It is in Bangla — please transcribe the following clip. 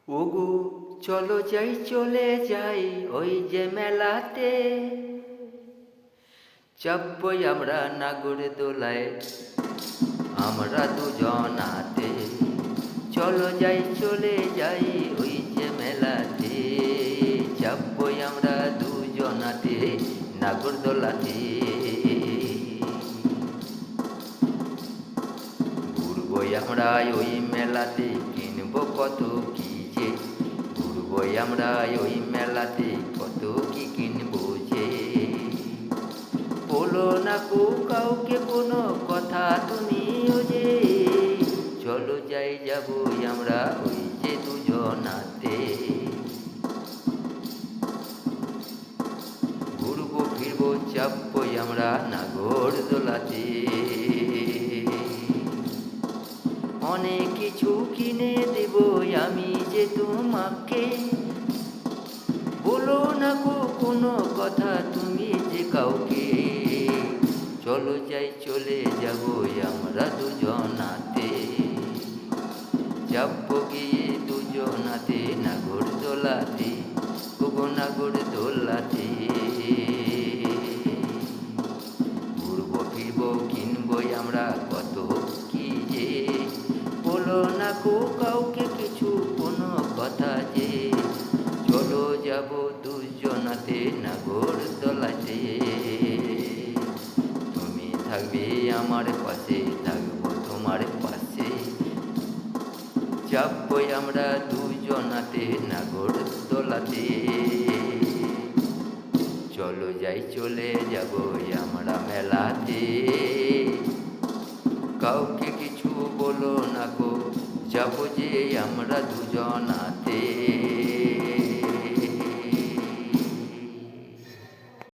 ওগো চলো যাই চলে যাই ওই যে মেলাতে, চাপবই আমরা নাগর দোলায় আমরা দুজনাতে। চলো যাই চলে যাই ওই যে মেলাতে, চাপবই আমরা দুজনাতে নাগর দোলাতে। ঘুরবই আমরা ওই মেলাতে, কিনবো কত কি যে। ঘুরবই আমরা ওই মেলাতে, কত কি কিনবো যে। বলো না কো কাউকে কোনো কথা তুমিও যে, চলো যাই যাবই আমরা ওই যে দুজনাতে। ঘুরবো ফিরবো চাপবই আমরা নাগর দোলাতে। অনেক কিছু কিনে দেব আমি যে তোমাকে, বলো না গো কোনো কথা তুমি যে কাউকে। চলো যাই চলে যাব আমরা দুজনাতে, যাবো গিয়ে দুজনাতে নাগর দোলাতে, ওগো নাগর দোলাতে। ঘুরবো ফিরবো কিনবই আমরা কত কি যে, বলো না গো কাউকে কিছু কোনো কথা যে। চলো যাব দুজনাতে নাগর দোলাতে, তুমি থাকবে আমার পাশে থাকবো তোমার পাশে। যাবই আমরা দুজনাতে নাগর দোলাতে। চলো যাই চলে যাব আমরা মেলাতে, কাউকে কিছু বলো না গো, যাবো যে আমরা দুজনাতে।